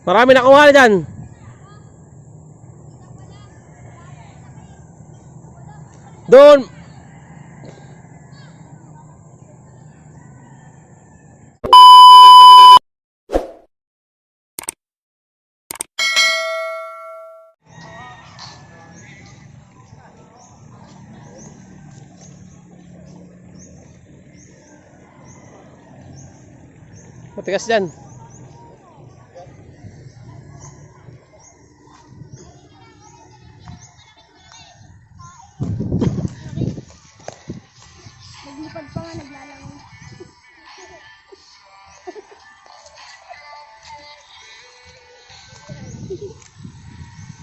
Marami nakuha na dyan. Doon. Matigas dyan. Naglipad pa nga, naglalangon.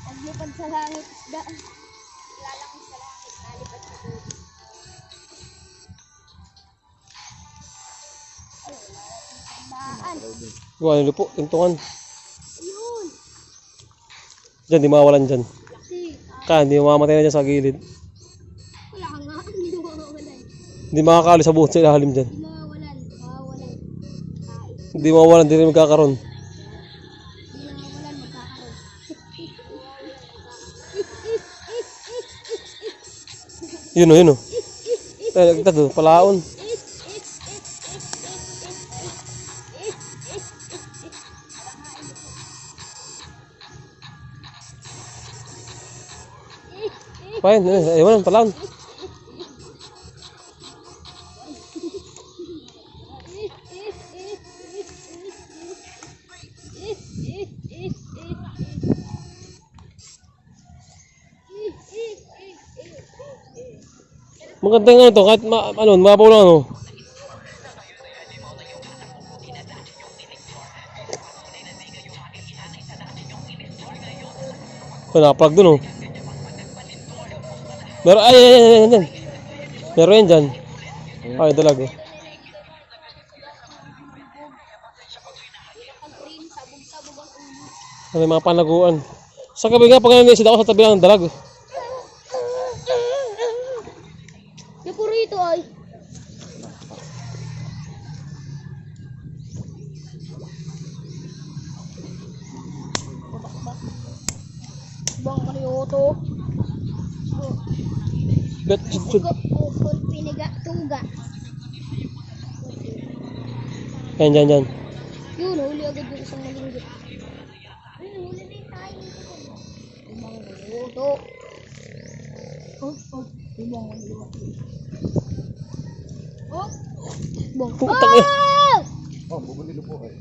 Naglipad sa langit, isda. Naglalangon sa langit, nalipad sa tubig. Daan. Wala nyo po, tintungan. Ayun. Dyan, di mawawalan dyan. Kasi, Kaya, hindi mamamatay na dyan sa gilid. wala ka nga. Hindi mawawalan. Hindi makakali sa buhot sa ilalim dyan. Hindi mawawalan. Mawawalan. Kain. Hindi mawawalan, hindi rin magkakaroon. Hindi mawawalan, magkakaroon. Yun o, yun o. Nagtad o, palaon. Pahin, ayaw mo, palaon. Maganda nga ito, kahit mababaw lang ano. Naplag dun oh. Meron, ay. Meron yan dyan. Ay, dalag oh. May mga panaguan. Sa gabi nga, pag nanisid ako sa tabi ng dalag. Yung puro ito ay. Bang karyoto. Bet, Ukol piniga tungga. yan. Yun, huli agad yung isang malinggit. Ayun, huli din tayo. Bang karyoto. Bang karyoto. Oh! Bang. Putang eh. Oh!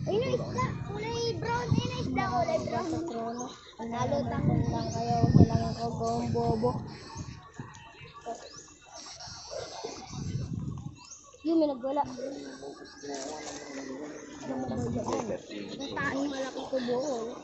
Ayun na isda. Kulay brown. Ayun na isda. Kulay brown. Panalo takong lang kayo. Kailangan ko gawang bobo. Yun, may nagwala. Ang taing malaki ko buo.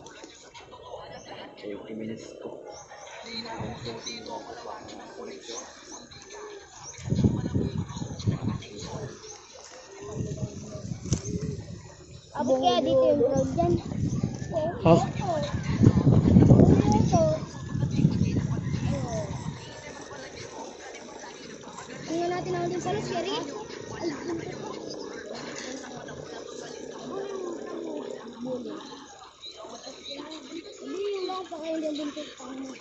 Abot kaya dito yung brown dyan. Ha? Tingnan natin ang uling palos, Sherry. Hindi yung lang pa kayo ng buntot pa mo.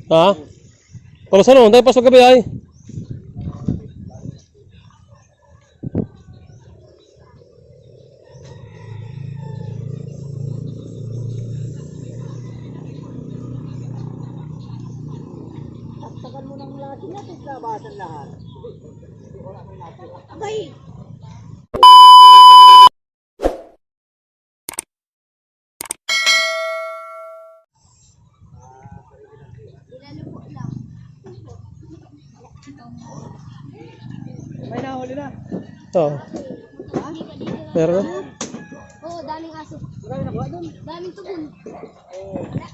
Ha? Para saan o? Dahil pa sa gabi ay. Taktakan mo ng lahat natin, labasan lahat. Abay! Ilalupo lang. May nahuli na. Oo. Meron na? Oo, daming aso. Marami nakuha doon. Daming tugon. Wala.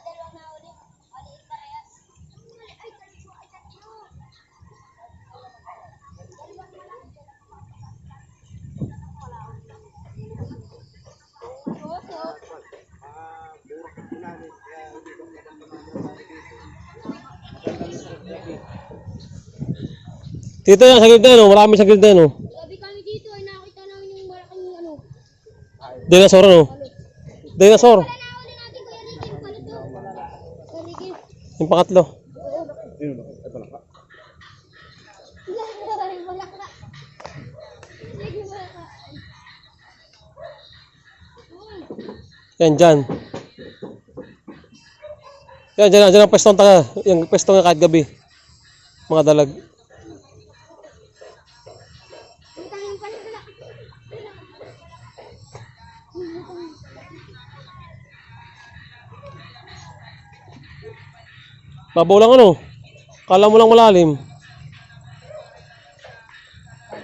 Dalawang nahuli. Maliit parehas. Ay, tatlo. Dito yan, sa gilid na yun, oh. Marami sa gilid na yun, oh. Gabi kami dito ay nakita namin yung malaking ano. Dinosaur, ano? Dinosaur. Wala na uli natin Kuya Ricky. Yung pala to. Kuya Ricky. Yung pangatlo. Wala ka. Wala ka. Yan, dyan. Yan, dyan ang pwestong taga. Yung pwestong nga kahit gabi. Mga dalag. Utangin pala sila. Babaw lang ano. Kala mo lang malalim.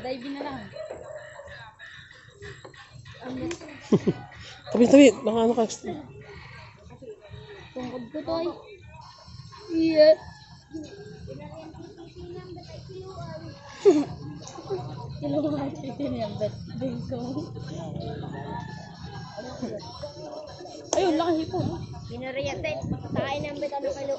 Dive na lang. Tabi. Baka ano ka. Tungkod ko to ay. Yeah. Kiluhan. Tiniyambet. Bingkong. Ayun, laki hipon. Ginariyate. Kain ng bet ano kalo.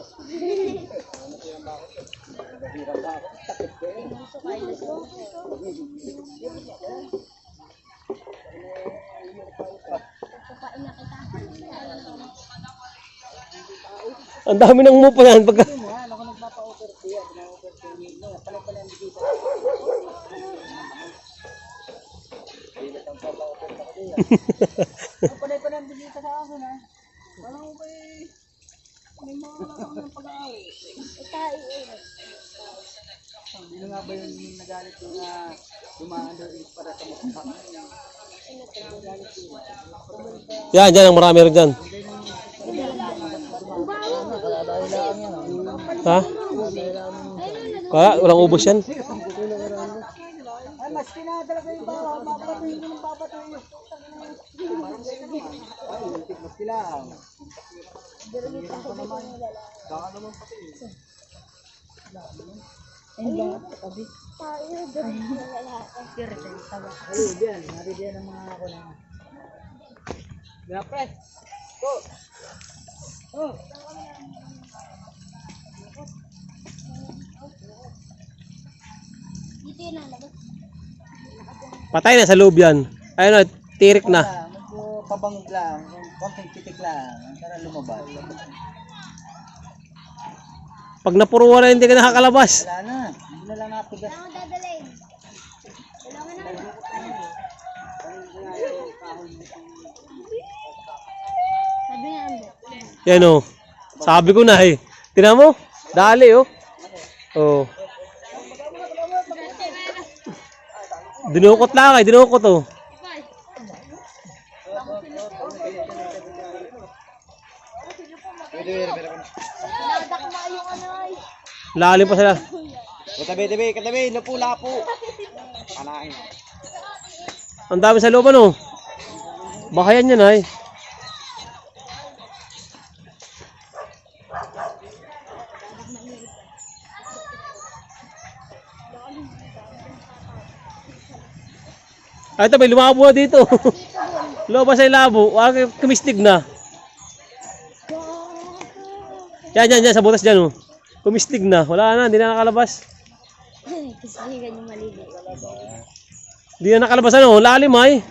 Ang dami ng umupo yan. Pagka... Sino nga ba yung nagalit yung dumaan doon para sa mukha? Yan, dyan. Ang marami rin dyan. Ha? Kaya, walang ubos yan. Ay, mas pinadala ko yung bawa, mapapatuhin ko ng papatuhin. Ay, mas kilang. Baka naman pati. Ayun, diyan. Naridiyan ang mga ako na. Gapres. Go. Oh. Dito yun ang labas. Patay na sa loob yan. Ayun na, tirik na. Medyo pabangog lang. Konting titik lang. Para lumabas. Pag napuruan na, hindi ka nakakalabas. Wala na. Hindi na lang napigas. Kailangan dadalhin. Kailangan na. Sabi nga ang bet. Yan o. Sabi ko na eh. Tingnan mo. Dali oh. Oh. Dinukot lang eh. Dinukot oh. Nadakma yung ano ay. Lalim pa sila. Katabi. Lapu. Kanain. Ang dami sa loob ano. Baka yan ay. Ay, ito may lumabo na dito. Lobas ay labo. Wag kumistig na. Yan, sa butas dyan oh. Kumistig na. Wala na, hindi na nakalabas. Kasi ganyan maligo. Hindi na nakalabas ano, lalim ay.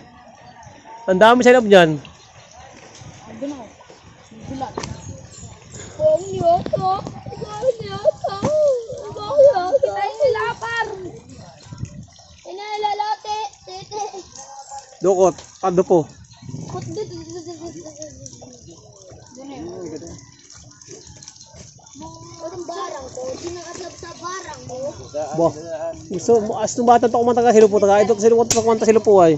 Ang dami sa loob dyan. Ado na ako. Bulat. Ang yoto. Kitay sila par. Inalalote. Tete. Dukot, kado po. Kut dito. Ang barang ko. Di nakatlab sa barang mo. Bo. Gusto mo as tumatan to kumanta ka silupo taga. Ito silupo kumanta silupo ay.